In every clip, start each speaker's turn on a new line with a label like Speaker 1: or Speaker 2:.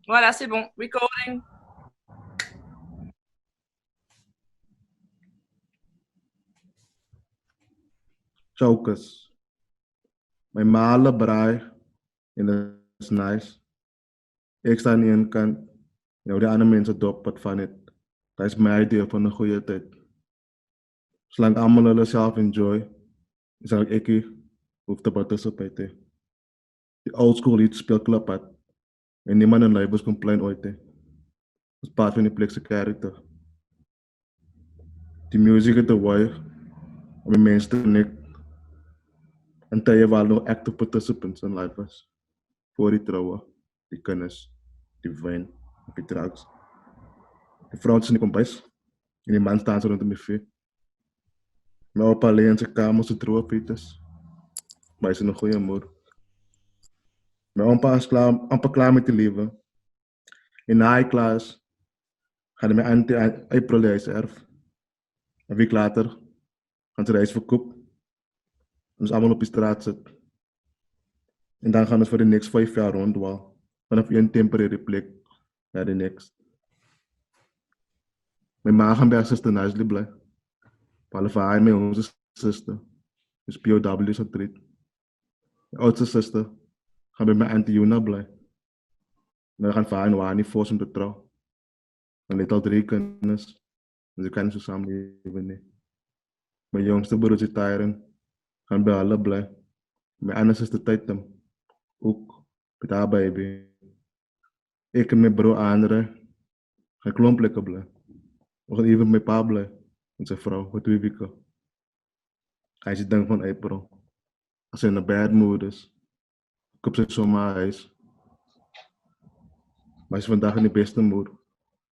Speaker 1: Voilà, c'est bon. Recording.
Speaker 2: Chokers. My male braai en dat is nice. Ik sta aan de ene kant, de andere mensen dop wat van het. Dat is mijn idee van een goede tijd. Zolang allemaal hulle zelf enjoy, zal ik hoef te participeren. Die old school iets speelclub had. En niemand in labels complain ooit. Dat is part van die plekse character. Die muziek is de way om die mensen te connect. En tijden waar nog active participants in life was. Voor die trouwen, die kennis, die wijn, die drugs. Die vrouwen zijn in de kompas. En die man staan ze rondom de vuur. Mijn opa alleen in zijn kamer zijn trouwen pieters. Maar hij is een goede moeder. Mijn opa is amper klaar met die leven. In de high class gaat hij met anti-April reis erf. Een week later gaan ze reis verkoop. En ze allemaal op de straat zitten. En dan gaan ze voor de next 5 jaar rondwal. Vanaf één temporary plek naar de next. Mijn ma gaan bij haar zuster Nasli blij. Behalve hij met onze zuster. Dus POW zo treat. Mijn oudste zuster gaan bij mijn auntie Juna blij. En dan gaan vaar en waar niet voor om te trouwen. Dan heeft al 3 kinders. En ze kunnen zo samenleven niet. Mijn jongste broer is Tyron. Gaan bij alle blij. Mijn andere zuster Thème. Ook met haar baby. Ik en mijn broer Andre gaan klomplekken blij. We gaan even met pa blij. En zijn vrouw, voor 2 weken. Hij is denk van April. Als hij in een bad mood is. Ik op zijn zomaar huis. Maar hij is vandaag in de beste mood.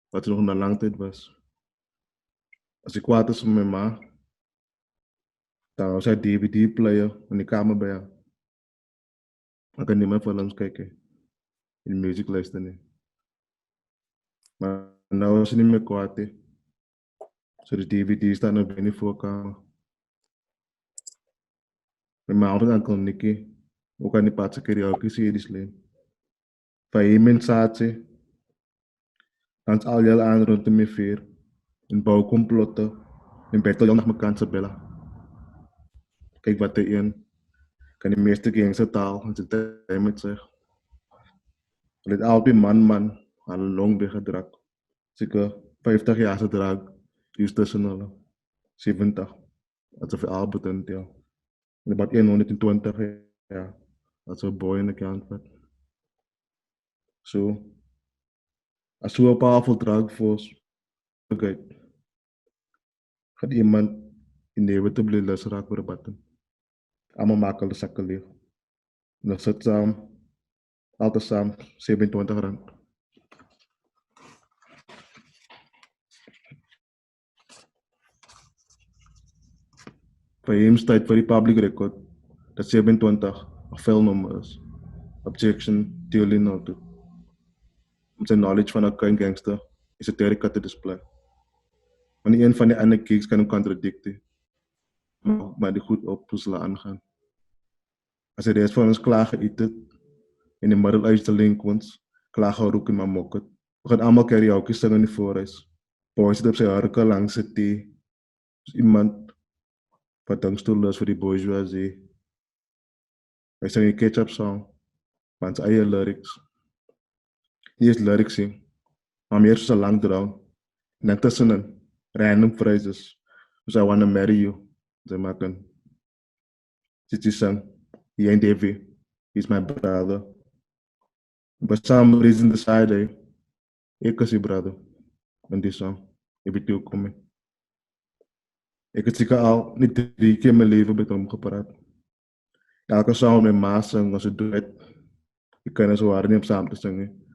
Speaker 2: Wat hij nog een lange tijd was. Als ik kwaad is op mijn ma. Dan was hij DVD-player in de kamer bij haar. Dan kan niet meer films kijken. In de muziek luisteren. Maar nu is hij niet meer kwaad. Zo de DVD staat nog binnen voor kamer. Mijn ma had Uncle Nicky. Ook aan die paatse karaoke series leen. Van je mensatie. Dan is al heel aan rondom mijn veer. In bouwcomplotten. In bed al heel naar mijn kant bellen. Kijk wat hij in. Kan de meeste gangster taal en zijn tijd met zich. Hij is altijd man. Al een long begedrag. Zeker 50 jaar zijn drag. Die is tussen hulle. 70. Dat is al betend, ja. En about 120 jaar. Dat is een boy in de kant. Zo. Als we een powerful drug force. Oké. Gaat iemand inevitably les raken voor de button. Allemaal maken de zakken leeg. Nog zit samen. Altijd samen. 27 rand. Van hem staat voor die public record. Dat 27 een velnummer is. Objection, duly noted. Om zijn knowledge van een gangster is het derde te display. Wanneer een van die andere kicks kan hem contradicten. Maar die goed op puzzelen aangaan. Als hij de rest van ons klagen eten. In de middle-aged delinquents. Klagen roken maar mokken. We gaan allemaal karaoke zingen in de voorreis. Boy zit op zijn harken langs het thee. Dus iemand wat dankstoel is voor die bourgeoisie. Hij zingt een ketchup song. Van zijn eigen lyrics. Die is lyrics zien. Maar meer zo'n lang droom. En dan tussenin. Random phrases. Dus I wanna marry you. Ze maken. Titi sang. He ain't Davy. He's my brother. But some reason decided. Ik is je brother. En die song. Ik ben toegekomen. Ik heb zeker al niet 3 keer in mijn leven met hem gepraat. Elke song met ma zingen als het duet. Ik kan er zo hard niet om samen te zingen.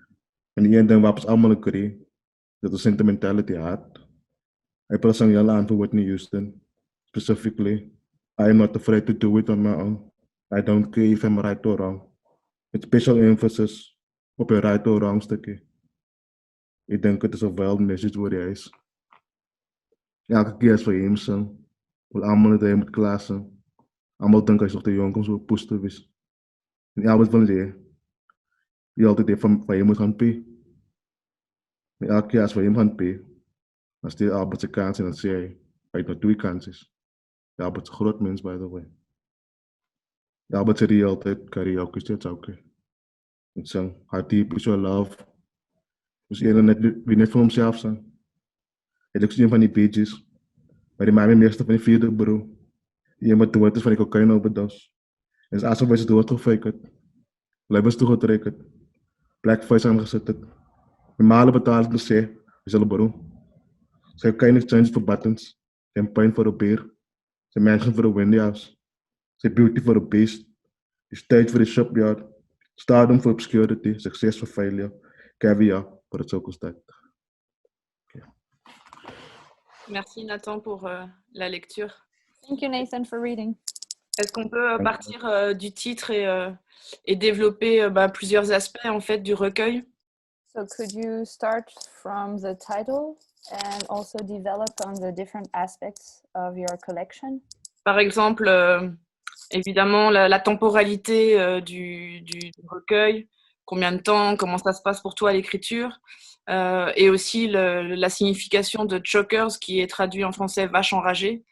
Speaker 2: En die ene ding waar we allemaal een kreeg. Dat de sentimentality had. Hij praat zang heel aan voor Whitney Houston. Specifically, I am not afraid to do it on my own. I don't care if I'm right or wrong. With special emphasis op een right or wrong stukje. Ik denk het is een wild message waar hij is. Elke keer als we hem zingen, wil allemaal dat hij moet klassen. Allemaal denken hij is nog te jong om zo poes te wezen. En altijd van die altijd van je moet gaan pee. Maar elke keer als we hem gaan pay, dan steekt Albert zijn kans en dan zei hij, uit naar twee kansen. Albert is een groot mens, by the way. Albert zei die altijd, karaoke, steeds oké. Het zang, how deep is your love? Dus eerder net, wie net voor hemzelf zang. Hij is ook een van die pages, maar die maakt me meestal van die vierde bro. Die met dood is van die cocaïne overdosis. En is alsof hij ze doodgefakerd. Blijven toegetrokken. Blackface aangezet. Normale betalen de zee. We zullen beroem. Ze hebben geen exchange voor buttons. Ze hebben pijn voor een beer. Ze hebben mensen voor een Wendy House. Ze hebben beauty voor een beest. Is tijd voor de shopyard. Stardom voor obscurity. Succes voor failure. Caviar voor het zokelstijd.
Speaker 1: Merci Nathan pour la lecture.
Speaker 3: Thank you Nathan for reading.
Speaker 1: Est-ce qu'on peut partir du titre et développer plusieurs aspects en fait du recueil?
Speaker 3: So could you start from the title and also develop on the different aspects of your collection?
Speaker 1: Par exemple, évidemment, la temporalité du recueil, combien de temps, comment ça se passe pour toi l'écriture, et aussi la signification de Chokers qui est traduit en français vache enragée,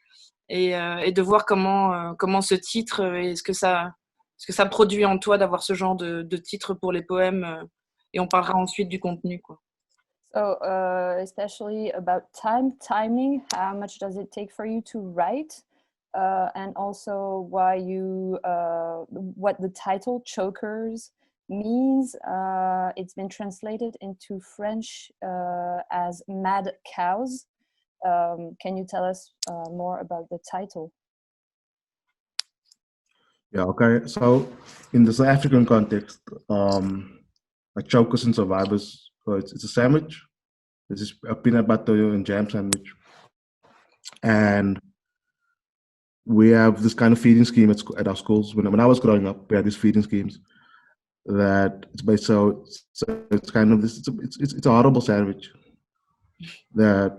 Speaker 1: et de voir comment ce titre, est-ce que ça produit en toi d'avoir ce genre de titre pour les poèmes, et on parlera ensuite du contenu, quoi.
Speaker 3: So especially about timing, how much does it take for you to write? And also why what the title Chokers means. It's been translated into French as mad cows. Can you tell us more about the title?
Speaker 2: Yeah, okay. So in the South African context, like chokers and survivors, it's a sandwich. This is a peanut butter and jam sandwich. And we have this kind of feeding scheme at our schools. When I was growing up, we had these feeding schemes that it's based, so it's kind of this, it's a horrible sandwich that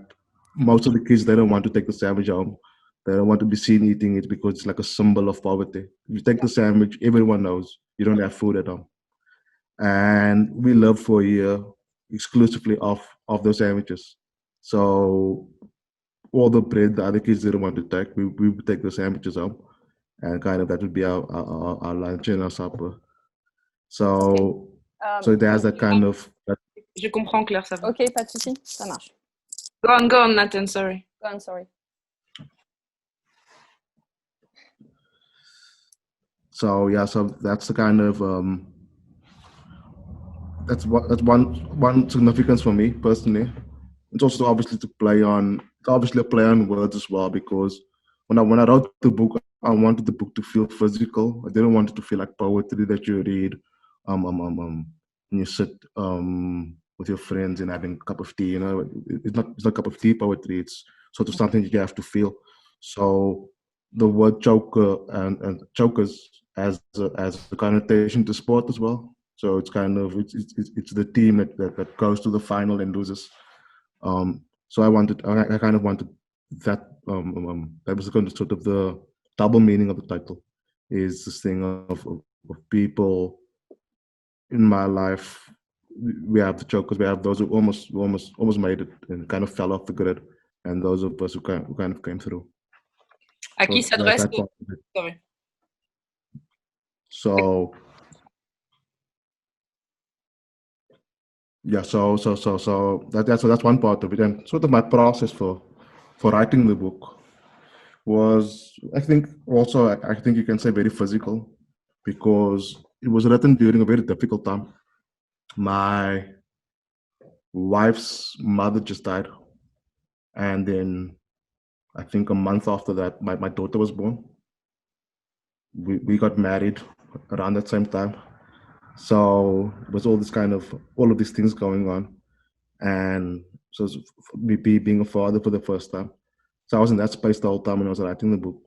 Speaker 2: most of the kids, they don't want to take the sandwich home. They don't want to be seen eating it because it's like a symbol of poverty. If you take the sandwich, everyone knows you don't have food at home. And we lived for a year exclusively off those sandwiches. So all the bread the other kids didn't want to take, we would take the sandwiches home, and kind of that would be our lunch and our supper. So so it has that kind of.
Speaker 1: Je comprends, Claire, ça va.
Speaker 3: Ok, pas de souci, ça marche.
Speaker 1: Go on, Nathan, sorry.
Speaker 3: Go on, sorry.
Speaker 2: So yeah, so that's the kind of that's one significance for me personally. It's also obviously a play on words as well, because when I wrote the book, I wanted the book to feel physical. I didn't want it to feel like poetry that you read when you sit with your friends and having a cup of tea. You know, it's not a cup of tea poetry. It's sort of something that you have to feel. So the word choker and chokers as a connotation to sport as well. So it's kind of it's the team that goes to the final and loses. So I kind of wanted that. That was kind of sort of the double meaning of the title, is this thing of people in my life. We have the chokers. We have those who almost made it and kind of fell off the grid, and those of us who kind of came through.
Speaker 1: À qui s'adresse? Sorry.
Speaker 2: So yeah, so that's one part of it, and sort of my process for writing the book was, I think you can say, very physical, because it was written during a very difficult time. My wife's mother just died, and then I think a month after that, my daughter was born. We got married around that same time. So it was all of these things going on. And so me being a father for the first time. So I was in that space the whole time when I was writing the book.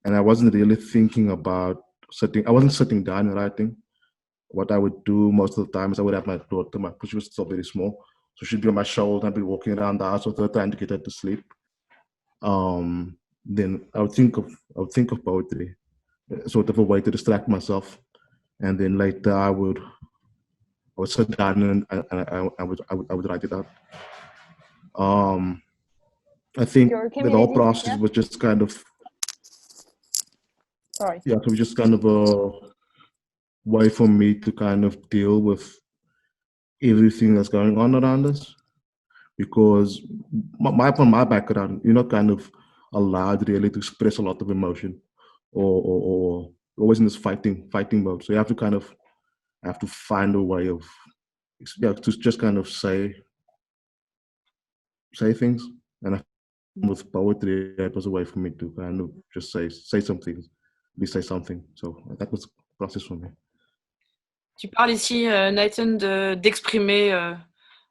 Speaker 2: And I wasn't really thinking about I wasn't sitting down and writing. What I would do most of the time is I would have my daughter, because she was still very small. So she'd be on my shoulder, I'd be walking around the house with her, trying to get her to sleep. Then I would think of poetry, sort of a way to distract myself. And then later I would would sit down and I would write it out. I think
Speaker 3: Can
Speaker 2: the
Speaker 3: we
Speaker 2: whole
Speaker 3: edit?
Speaker 2: process
Speaker 3: Yeah?
Speaker 2: was just kind of,
Speaker 3: Sorry.
Speaker 2: yeah, it was just kind of a way for me to kind of deal with everything that's going on around us. Because from my background, you're not kind of allowed really to express a lot of emotion, or always in this fighting mode. So you have to kind of have to find a way of, yeah, to just kind of say things. And with poetry, it was a way for me to kind of just say something, we say something. So that was the process for me.
Speaker 1: Tu parles ici, Nathan, d'exprimer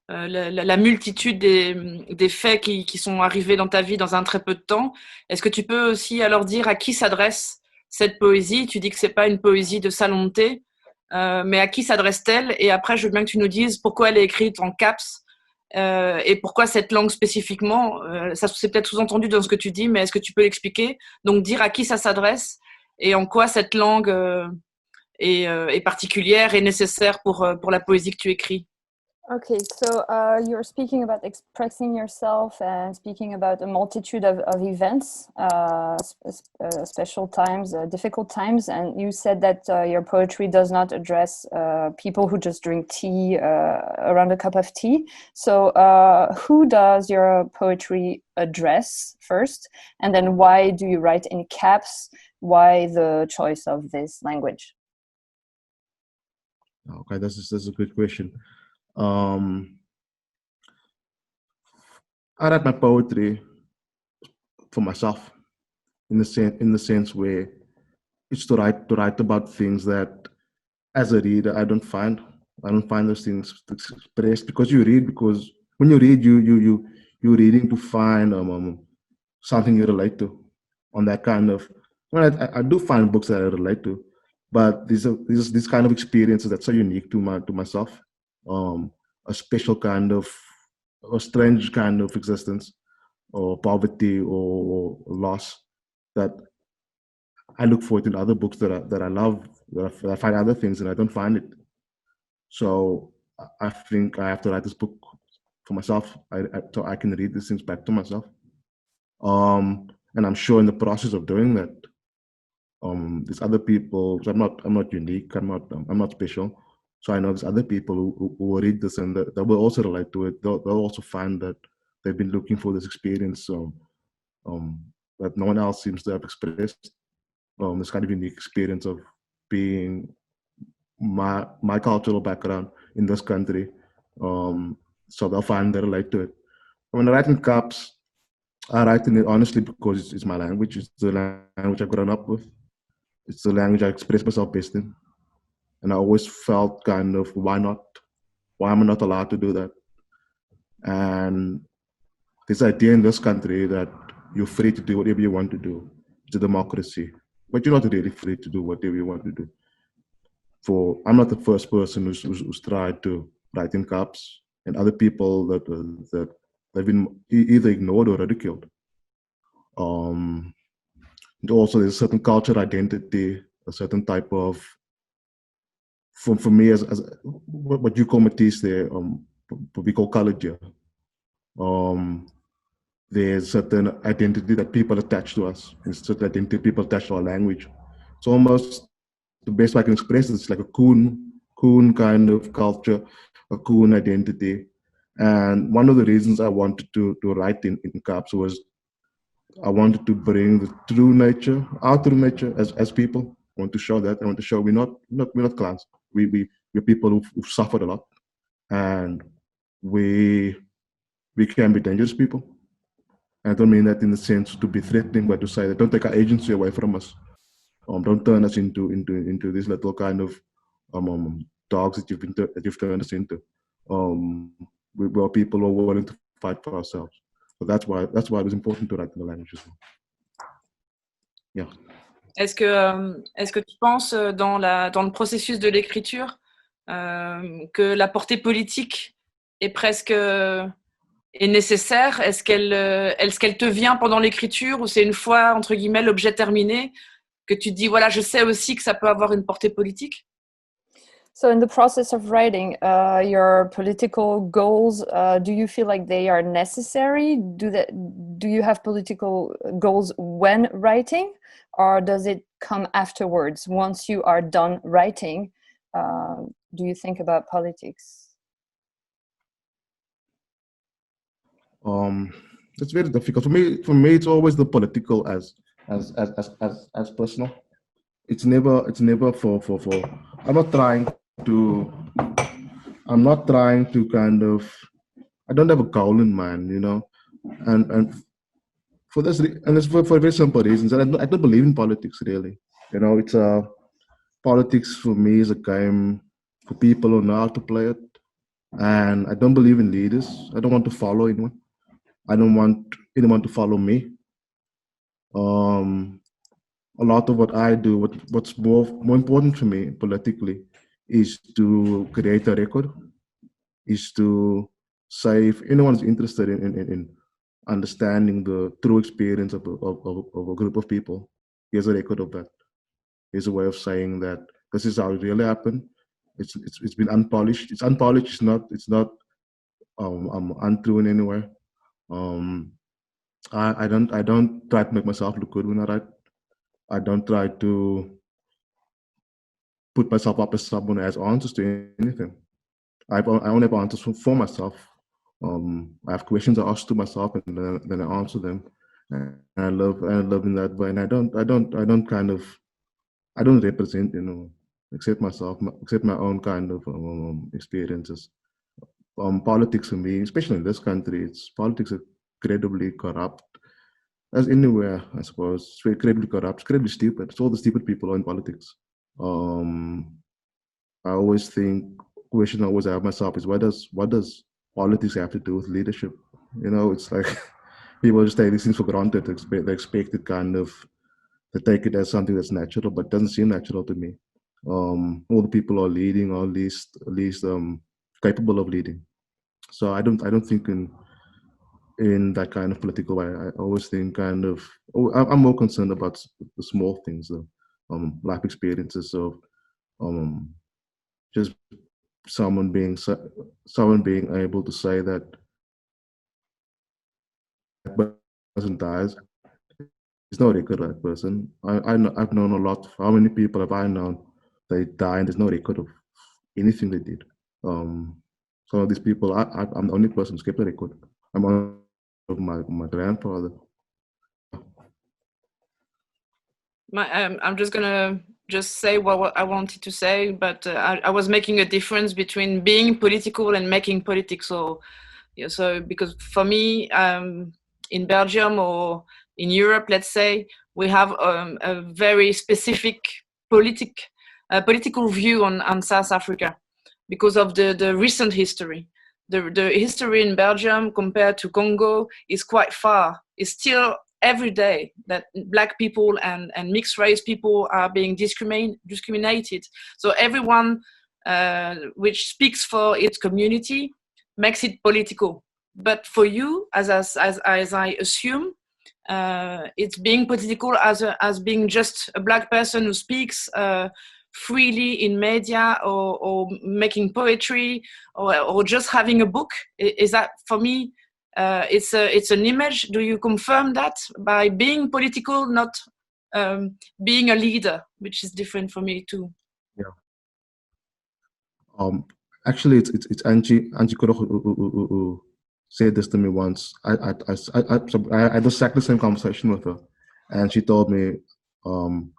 Speaker 1: la multitude des faits qui sont arrivés dans ta vie dans un très peu de temps. Est-ce que tu peux aussi alors dire à qui s'adresse cette poésie? Tu dis que c'est pas une poésie de salon de thé, mais à qui s'adresse-t-elle? Et après, je veux bien que tu nous dises pourquoi elle est écrite en caps et pourquoi cette langue spécifiquement. Ça c'est peut-être sous-entendu dans ce que tu dis, mais est-ce que tu peux l'expliquer? Donc dire à qui ça s'adresse et en quoi cette langue est particulière et nécessaire pour la poésie que tu écris.
Speaker 3: Okay, so you're speaking about expressing yourself and speaking about a multitude of events, special times, difficult times, and you said that your poetry does not address people who just drink tea around a cup of tea. So who does your poetry address first? And then why do you write in caps? Why the choice of this language?
Speaker 2: Okay, that's a good question. I write my poetry for myself, in the sense where it's to write about things that, as a reader, I don't find those things to express. Because when you read, you're reading to find something you relate to, on that kind of. Well, I do find books that I relate to, but these kind of experiences that's so unique to myself. A special kind of, a strange kind of existence, or poverty, or loss, that I look for it in other books that I love, that I find other things and I don't find it. So I think I have to write this book for myself, so I can read these things back to myself. And I'm sure in the process of doing that, there's other people. I'm not unique. I'm not special. So I know there's other people who will read this and that will also relate to it. They'll also find that they've been looking for this experience that no one else seems to have expressed. This kind of unique experience of being my cultural background in this country. So they'll find they relate to it. When I write in caps, I write in it honestly because it's my language. It's the language I've grown up with. It's the language I express myself best in. And I always felt kind of, why not? Why am I not allowed to do that? And this idea in this country that you're free to do whatever you want to do. It's a democracy. But you're not really free to do whatever you want to do. I'm not the first person who's tried to write in caps, and other people that they've been either ignored or ridiculed. And also, there's a certain cultural identity, a certain type of, for me, as what you call Matisse there, what we call culture. There's certain identity that people attach to us. There's certain identity people attach to our language. It's almost the best way I can express it. It's like a coon kind of culture, a coon identity. And one of the reasons I wanted to write in caps was I wanted to bring the true nature, our true nature as people. I want to show that. I want to show we're not clowns. We're people who've suffered a lot, and we can be dangerous people. I don't mean that in the sense to be threatening, but to say that don't take our agency away from us. Don't turn us into this little kind of dogs that you've turned us into. We are people who are willing to fight for ourselves. So that's why it was important to write in the language as well. Yeah.
Speaker 1: Est-ce que tu penses dans le processus de l'écriture que la portée politique est nécessaire? Est-ce qu'elle te vient pendant l'écriture, ou c'est une fois, entre guillemets, l'objet terminé, que tu te dis, voilà, je sais aussi que ça peut avoir une portée politique?
Speaker 3: So in the process of writing, your political goals, do you feel like they are necessary? Do you have political goals when writing, or does it come afterwards? Once you are done writing, do you think about politics?
Speaker 2: It's very difficult for me. It's always the political as personal. It's never for. I'm not trying to. I'm not trying to kind of. I don't have a goal in mind, you know, and for this and it's for very simple reasons. I don't believe in politics really. You know, it's politics for me is a game for people who know how to play it, and I don't believe in leaders. I don't want to follow anyone. I don't want anyone to follow me. Um, a lot of what I do, what's more important for me politically, is to create a record, is to say if anyone's interested in understanding the true experience of a group of people, here's a record of that. Here's a way of saying that this is how it really happened. It's been unpolished. It's unpolished. It's not untrue in any way. I don't try to make myself look good when I write. I don't try to put myself up as someone who has answers to anything. I only have answers for myself. I have questions I ask to myself, and then I answer them. And I love in that way. And I don't kind of, I don't represent, you know, except myself, except my own kind of experiences. Politics for me, especially in this country, politics are incredibly corrupt. As anywhere, I suppose, it's incredibly corrupt, incredibly stupid. It's all the stupid people are in politics. I always think, question I always have myself is, what does politics have to do with leadership? You know, it's like people just take these things for granted. They expect it kind of, they take it as something that's natural, but it doesn't seem natural to me. All the people are leading, or at least capable of leading. So I don't think in that kind of political way. I always think kind of, I'm more concerned about the small things, life experiences of just someone being able to say that person dies. There's no record of that person. I've known a lot. How many people have I known? They die and there's no record of anything they did. Some of these people, I'm the only person who's kept a record. I'm on my grandfather.
Speaker 1: I'm just gonna say what I wanted to say, but I was making a difference between being political and making politics. So, yeah, so because for me, in Belgium or in Europe, let's say, we have a very specific political view on South Africa because of the recent history. The history in Belgium compared to Congo is quite far. It's still every day that Black people and mixed race people are being discriminated. So everyone which speaks for its community makes it political. But for you, as I assume, it's being political as being just a Black person who speaks freely in media or making poetry or just having a book. Is that, for me, it's an image. Do you confirm that by being political, not being a leader, which is different for me too?
Speaker 2: Yeah. Actually, it's Angie Kuro who said this to me once. I had exactly the same conversation with her, and she told me,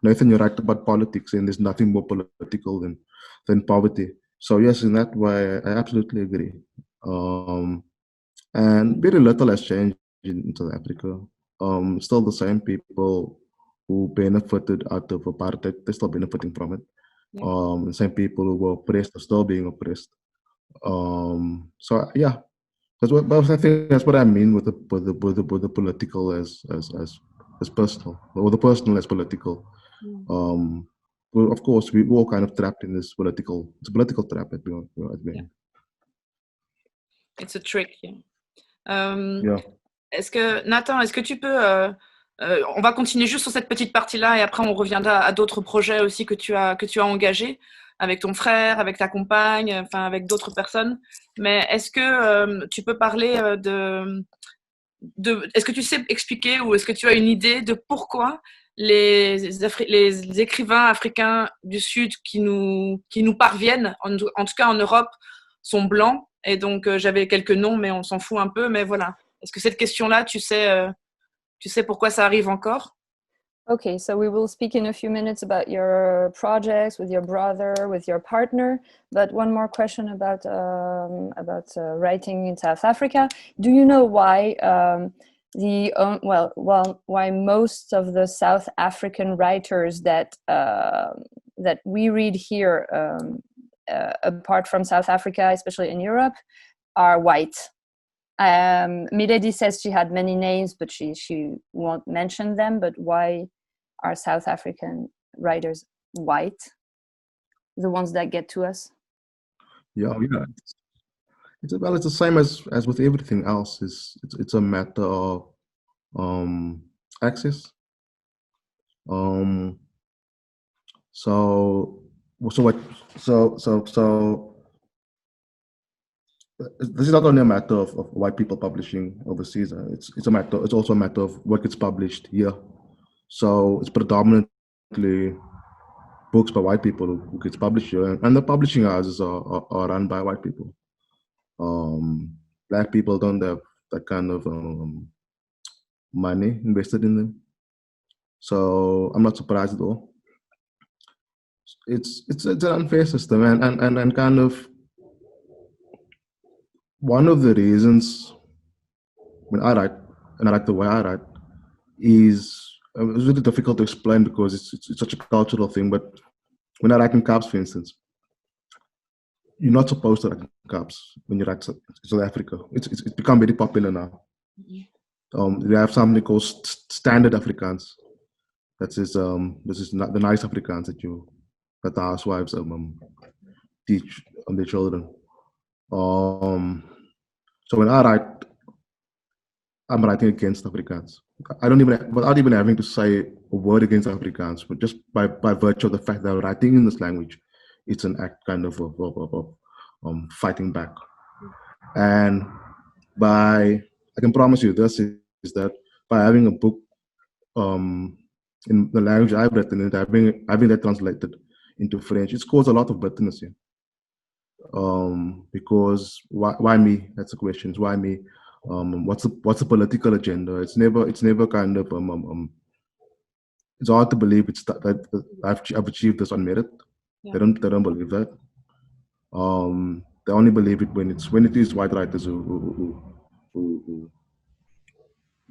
Speaker 2: Nathan, you're right about politics, and there's nothing more political than poverty. So yes, in that way, I absolutely agree. And very little has changed in South Africa. Still the same people who benefited out of apartheid, they're still benefiting from it. Yeah. The same people who were oppressed are still being oppressed. So yeah, but I think that's what I mean with the political as personal, or the personal as political. Well, of course, we're all kind of trapped in this political trap at the end.
Speaker 1: It's a trick. Yeah.
Speaker 2: Yeah.
Speaker 1: Nathan, est-ce que tu peux on va continuer juste sur cette petite partie-là et après on reviendra à d'autres projets aussi que tu as engagés. avec ton frère, avec ta compagne, enfin avec d'autres personnes. Mais est-ce que tu peux parler est-ce que tu sais expliquer ou est-ce que tu as une idée de pourquoi les écrivains africains du Sud qui nous parviennent, en tout cas en Europe, sont blancs? Et donc, j'avais quelques noms, mais on s'en fout un peu. Mais voilà. Est-ce que cette question-là, tu sais pourquoi ça arrive encore?
Speaker 3: Okay, so we will speak in a few minutes about your projects with your brother, with your partner. But one more question about writing in South Africa. Do you know why why most of the South African writers that we read here, apart from South Africa, especially in Europe, are white? Milady says she had many names, but she won't mention them. But why are South African writers white, the ones that get to us?
Speaker 2: Yeah. It's the same as with everything else. It's a matter of access. This is not only a matter of white people publishing overseas. It's also a matter of what gets published here. So it's predominantly books by white people who gets published here, and the publishing houses are run by white people. Black people don't have that kind of money invested in them. So I'm not surprised at all. It's an unfair system, and kind of one of the reasons when I write, and I write the way I write, is it's really difficult to explain because it's such a cultural thing. But when I write in Caps, for instance, you're not supposed to write in Caps when you write South Africa. It's become very popular now. We have something called standard Afrikaans. This is the nice Afrikaans that the housewives teach their children. So when I write, I'm writing against Afrikaans. Without even having to say a word against Afrikaans, but just by virtue of the fact that I'm writing in this language, it's an act kind of fighting back. And I can promise you this is that by having a book in the language I've written and having that translated into French, it's caused a lot of bitterness here. Because why me? That's the question. Why me? What's the political agenda? It's never kind of it's hard to believe that I've achieved this on merit. Yeah. They don't believe that. They only believe it when it is white writers who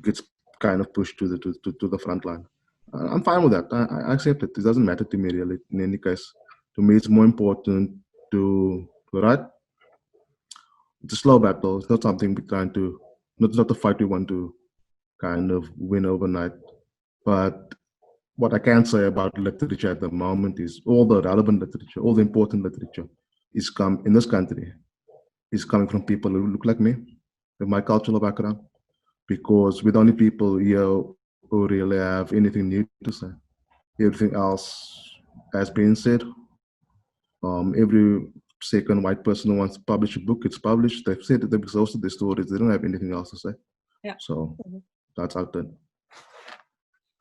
Speaker 2: gets kind of pushed to the front line. I'm fine with that. I accept it. It doesn't matter to me really. In any case, to me, it's more important to write. It's a slow battle. It's not something we're trying to. Not a fight we want to kind of win overnight. But what I can say about literature at the moment is all the relevant literature, all the important literature in this country is coming from people who look like me, with my cultural background, because we're the only people here who really have anything new to say. Everything else has been said. Every second white person who wants to publish a book, it's published. They've said that they've exhausted their stories. They don't have anything else to say. Yeah. So that's out there.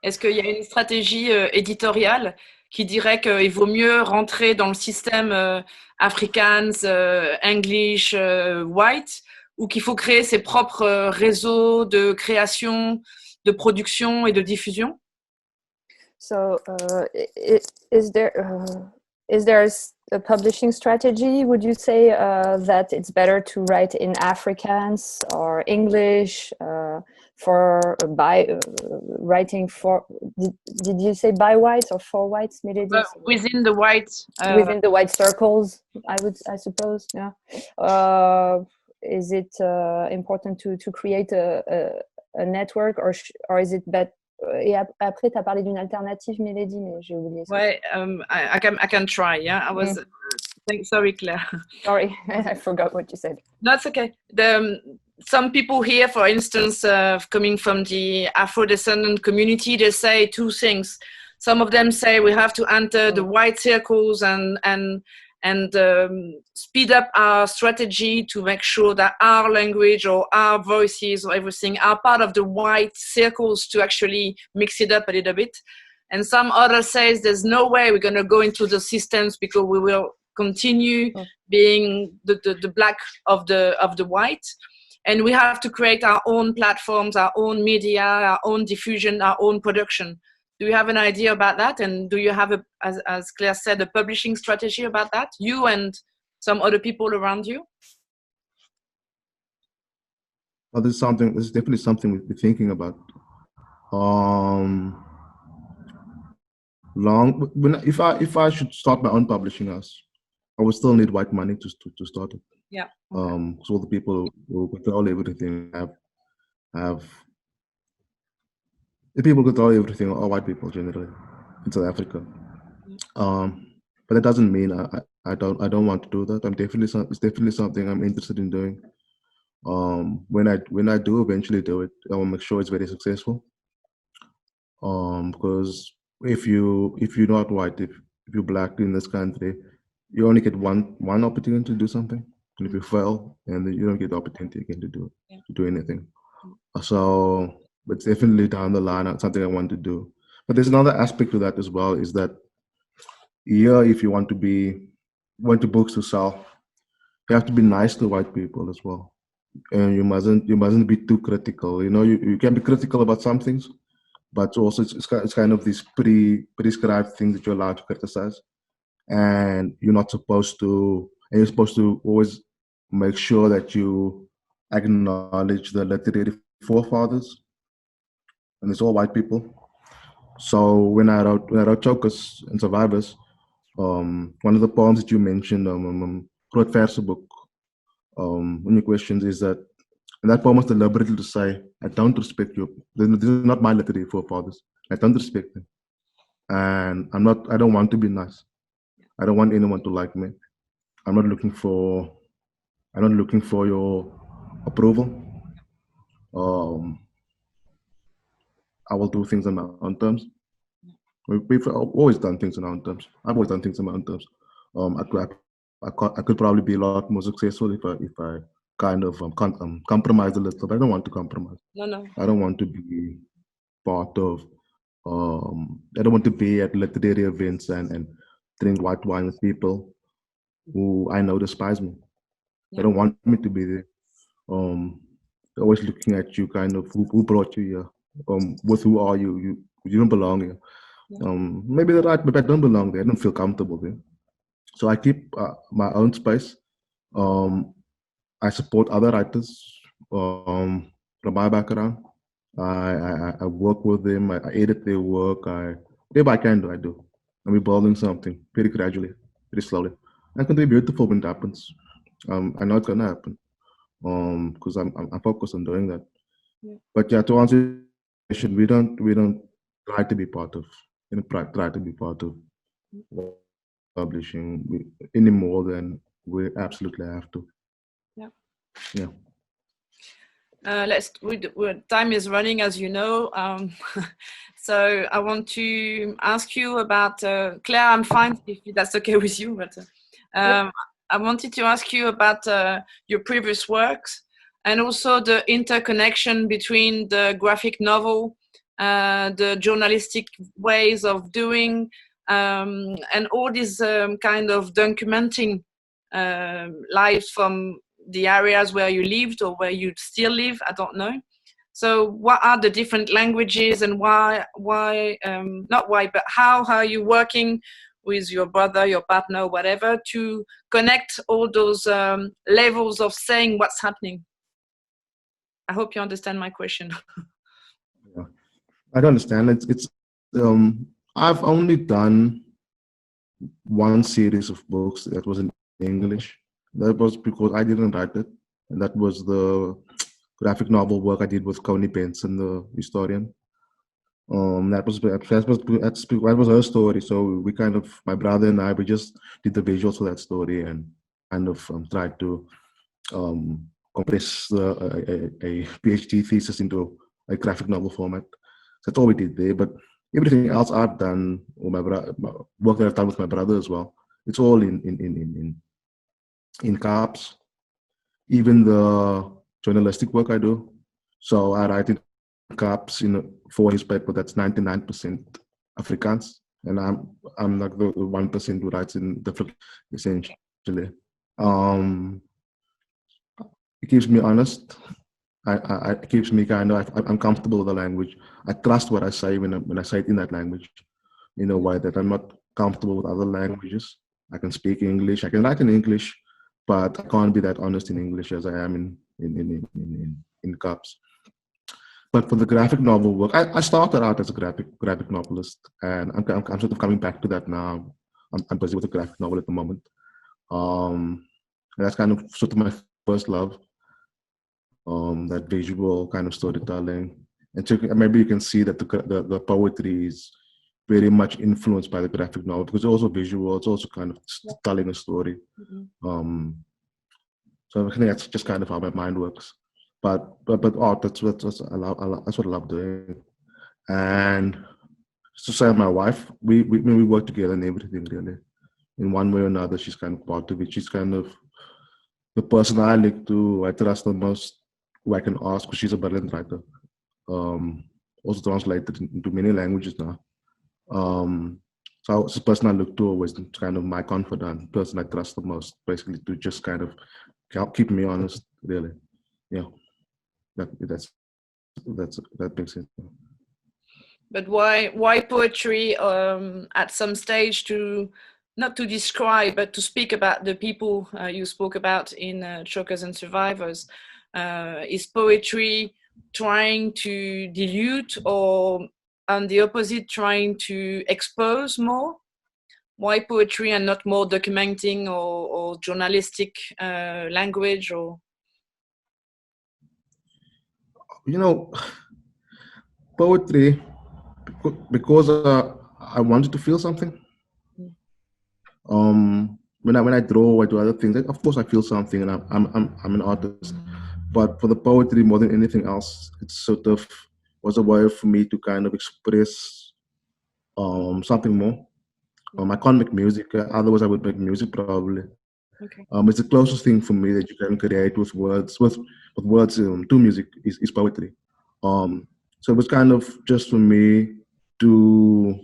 Speaker 1: Est-ce qu'il y a une stratégie éditoriale qui dirait qu'il vaut mieux rentrer dans le système Afrikaans, English, white, ou qu'il faut créer ses propres réseaux de création, de production et de diffusion?
Speaker 3: So, is there a publishing strategy? Would you say that it's better to write in Afrikaans or English for writing for? Did you say by whites or for whites?
Speaker 1: Within the whites.
Speaker 3: Within the white circles, I suppose. Yeah. Is it important to create a network or is it better? Et après, tu as parlé d'une alternative, Milady, mais j'ai oublié ça.
Speaker 1: Ouais, I can try, yeah. I was... Sorry, Claire.
Speaker 3: Sorry, I forgot what you said.
Speaker 1: No, it's okay. Some people here, for instance, coming from the Afro-descendant community, they say two things. some of them say we have to enter the white circles and speed up our strategy to make sure that our language or our voices or everything are part of the white circles to actually mix it up a little bit. And some others says there's no way we're going to go into the systems because we will continue being the black of the white. And we have to create our own platforms, our own media, our own diffusion, our own production. Do you have an idea about that? And do you have, as Claire said, a publishing strategy about that? You and some other people around you?
Speaker 2: Well, this is definitely something we've been thinking about. If I should start my own publishing house, I would still need white money to start it.
Speaker 1: Yeah.
Speaker 2: Okay. So the people who control everything have the people who control everything are white people generally in South Africa. But that doesn't mean I don't want to do that. It's definitely something I'm interested in doing. When I do eventually do it, I will make sure it's very successful. Because if you're not white, if you're black in this country, you only get one opportunity to do something. And if you fail, and then you don't get the opportunity again to do anything. So it's definitely down the line something I want to do. But there's another aspect to that as well, is that if you want books to sell, you have to be nice to white people as well. And you mustn't be too critical. You can be critical about some things, but also it's kind of these prescribed things that you're allowed to criticize. And you're supposed to always make sure that you acknowledge the literary forefathers, and it's all white people. So when I wrote Chokers and Survivors, one of the poems that you mentioned, Groot Verse book, one of your questions is that, and that poem was deliberately to say, I don't respect you. These are not my literary forefathers. I don't respect them, and I don't want to be nice. I don't want anyone to like me. I'm not looking for your approval. I will do things on my own terms. We've always done things on our own terms. I've always done things on my own terms. I could probably be a lot more successful if I kind of compromise a little, but I don't want to compromise.
Speaker 1: No.
Speaker 2: I don't want to be part of. I don't want to be at literary events and drink white wine with people who I know despise me. Yeah. They don't want me to be there. They're always looking at you, kind of who brought you here. With who are you? You don't belong here. Yeah. Maybe they're right, but I don't belong there. I don't feel comfortable there. So I keep my own space. I support other writers from my background. I work with them. I edit their work. Whatever I can do, I do. And we're building something very gradually, very slowly. And it's going to be beautiful when it happens. I know it's going to happen because I'm focused on doing that. Yeah. But yeah, to answer your question, we don't try to be part of, try to be part of publishing any more than we absolutely have to. Yeah.
Speaker 1: Time is running, as you know. So I want to ask you about Claire. I'm fine if that's okay with you, but I wanted to ask you about your previous works and also the interconnection between the graphic novel, the journalistic ways of doing, and all these kind of documenting lives from the areas where you lived or where you still live, I don't know. So what are the different languages and why not why, but how are you working with your brother, your partner, whatever, to connect all those levels of saying what's happening? I hope you understand my question.
Speaker 2: Yeah, I don't understand. It's I've only done one series of books that was in English. That was because I didn't write it, and that was the graphic novel work I did with Connie Benson, the historian. That was her story. So we kind of, my brother and I, we just did the visuals for that story and kind of tried to compress a PhD thesis into a graphic novel format. That's all we did there. But everything else I've done, or my work that I've done with my brother as well, it's all in caps. Even the journalistic work I do. So I write in caps for a newspaper that's 99% Afrikaans, and I'm like the 1% who writes in different, essentially. It keeps me honest. It keeps me I'm comfortable with the language. I trust what I say when I say it in that language, in a way that I'm not comfortable with other languages. I can speak English, I can write in English, but I can't be that honest in English as I am in caps. But for the graphic novel work, I started out as a graphic novelist, and I'm sort of coming back to that now. I'm busy with a graphic novel at the moment. And that's kind of sort of my first love, that visual kind of storytelling. And so maybe you can see that the poetry is very much influenced by the graphic novel, because it's also visual, it's also kind of telling a story. So I think that's just kind of how my mind works. But art, that's what I love doing. And to say my wife, we work together in everything, really. In one way or another, she's kind of part of it. She's kind of the person I look to, I trust the most, who I can ask, because she's a brilliant writer. Also translated into many languages now. So it's the person I look to always, kind of my confidant, person I trust the most, basically, to just kind of keep me honest, really. Yeah, that makes sense.
Speaker 1: But why poetry at some stage, to not to describe, but to speak about the people you spoke about in Chokers and Survivors? Is poetry trying to dilute, or on the opposite, trying to expose more? Why poetry and not more documenting or journalistic language? Or
Speaker 2: poetry, because I wanted to feel something. When I draw, I do other things. Of course, I feel something, and I'm an artist. But for the poetry, more than anything else, it sort of was a way for me to kind of express something more. I can't make music. Otherwise, I would make music probably.
Speaker 1: okay.
Speaker 2: It's the closest thing for me that you can create with words. With words to music is poetry. So it was kind of just for me to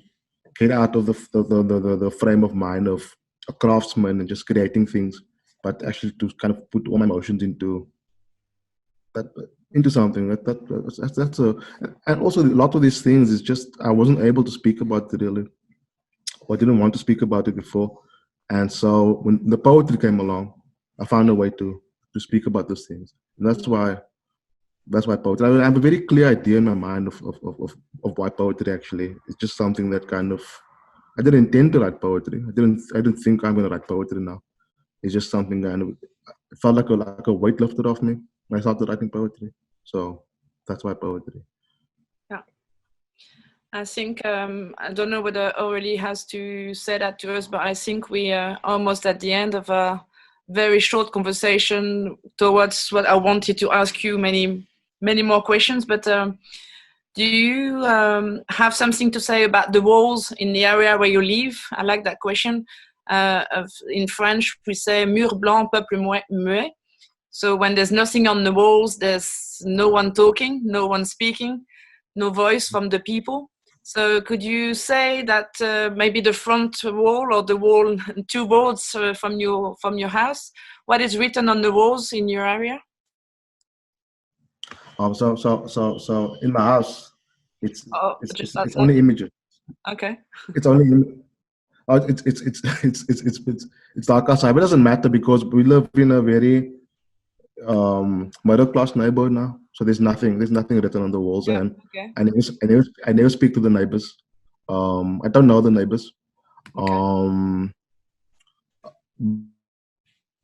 Speaker 2: get out of the frame of mind of a craftsman and just creating things, but actually to kind of put all my emotions into something. That's a, and also a lot of these things is just I wasn't able to speak about it really, or I didn't want to speak about it before, and so when the poetry came along, I found a way to speak about those things, and that's why poetry. I have a very clear idea in my mind of why poetry actually. It's just something that kind of, I didn't intend to write poetry. I didn't think I'm gonna write poetry now. It's just something kind of, it felt like a weight lifted off me when I started writing poetry. So that's why poetry.
Speaker 1: Yeah. I think, I don't know whether Aurélie has to say that to us, but I think we are almost at the end of a very short conversation towards what I wanted to ask you many more questions. But do you have something to say about the walls in the area where you live? I like that question. In French, we say mur blanc, peuple muet. So when there's nothing on the walls, there's no one talking, no one speaking, no voice from the people. So could you say that maybe the front wall or the wall, two boards from your house, what is written on the walls in your area?
Speaker 2: So in my house, it's only images.
Speaker 1: Okay.
Speaker 2: It's only it's dark outside, but it doesn't matter because we live in a very middle class neighborhood now. So there's nothing written on the walls,
Speaker 1: Yeah,
Speaker 2: and
Speaker 1: okay.
Speaker 2: I never speak to the neighbors. I don't know the neighbors.
Speaker 1: Okay.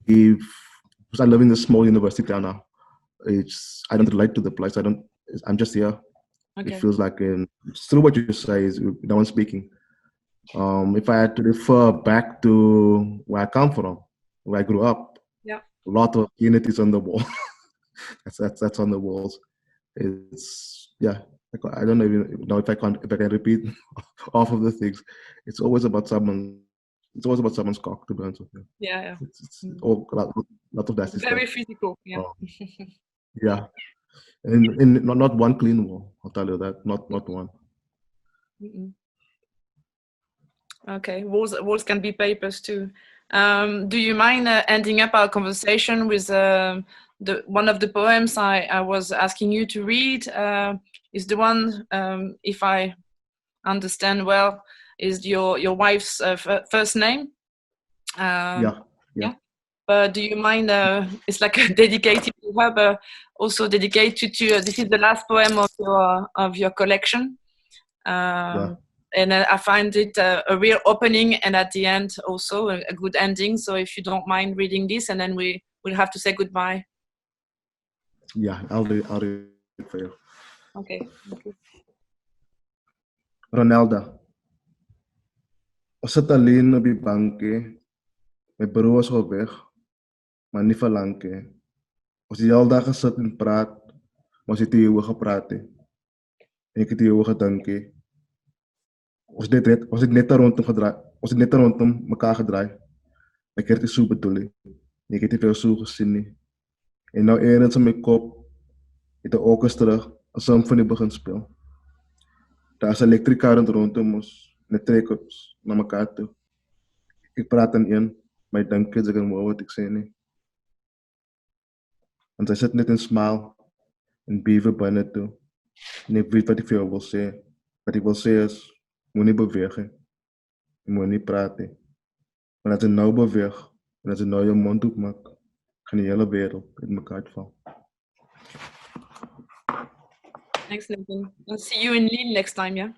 Speaker 2: Because I live in this small university town now, I don't relate to the place. I'm just here.
Speaker 1: Okay.
Speaker 2: It feels like through what you say is no one's speaking. If I had to refer back to where I come from, where I grew up,
Speaker 1: yeah,
Speaker 2: a lot of unities on the wall. that's on the walls. It's I don't know if I can repeat half of the things. It's always about someone's cock, to be honest with you.
Speaker 1: Yeah.
Speaker 2: It's all a lot of that
Speaker 1: Very
Speaker 2: stuff.
Speaker 1: physical. Yeah.
Speaker 2: Yeah. And not one clean wall, I'll tell you that. Not one.
Speaker 1: Okay, walls can be papers too. Do you mind ending up our conversation with one of the poems I was asking you to read? Is the one, if I understand well, is your wife's first name?
Speaker 2: Yeah.
Speaker 1: But do you mind? It's like dedicated to her, but also dedicated to. This is the last poem of your collection. And I find it a real opening, and at the end also a good ending. So if you don't mind reading this, and then we'll have to say goodbye.
Speaker 2: Yeah, I'll read it for you.
Speaker 1: Okay. Thank you.
Speaker 2: Ronalda. Os het alleen op die banke, mijn broer is al weg, maar niet verlangen. Als die al dagen zit en praat, maar ze tegen je gepraat. En ik heb tegen je gedankt. Als ik net rondom gedraaid, als ik net rondom elkaar gedraaid, ik heb het zo bedoeld. Ik heb het veel zo gezien. En nou ergens in mijn kop, in de orkestra, een symfonie begint spelen. Daar is elektrica rondom ons, met trekkers naar elkaar toe. Ik praat aan een, maar ik denk dat ik hem wat ik zei niet. Want hij zit net in smaal, en beven binnen toe. En ik weet wat ik veel wil zeggen. Wat ik wil zeggen is, moet niet bewegen. Je moet niet praten. Want als je nou beweegt, en als je nou je mond opmaakt, gaan die hele wereld in elkaar vallen.
Speaker 1: Thanks, Nathan. I'll see you in Lille next time, yeah?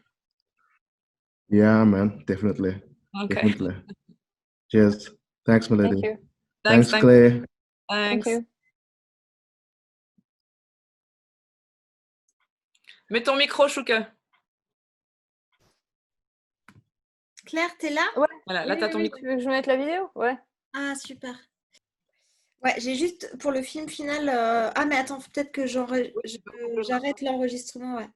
Speaker 2: Yeah, man, definitely.
Speaker 1: Okay.
Speaker 2: Definitely. Cheers. Thanks, Milady.
Speaker 3: Thank you.
Speaker 2: Thanks, Claire.
Speaker 1: Thanks.
Speaker 3: Thank you.
Speaker 1: Mets ton micro, Chouke.
Speaker 4: Claire, t'es là?
Speaker 3: Ouais.
Speaker 1: Voilà, là, t'as ton micro.
Speaker 3: Tu veux que je mette la vidéo? Ouais.
Speaker 4: Ah, super. Ouais, j'ai juste pour le film final. Ah, mais attends, peut-être que j'arrête l'enregistrement, ouais.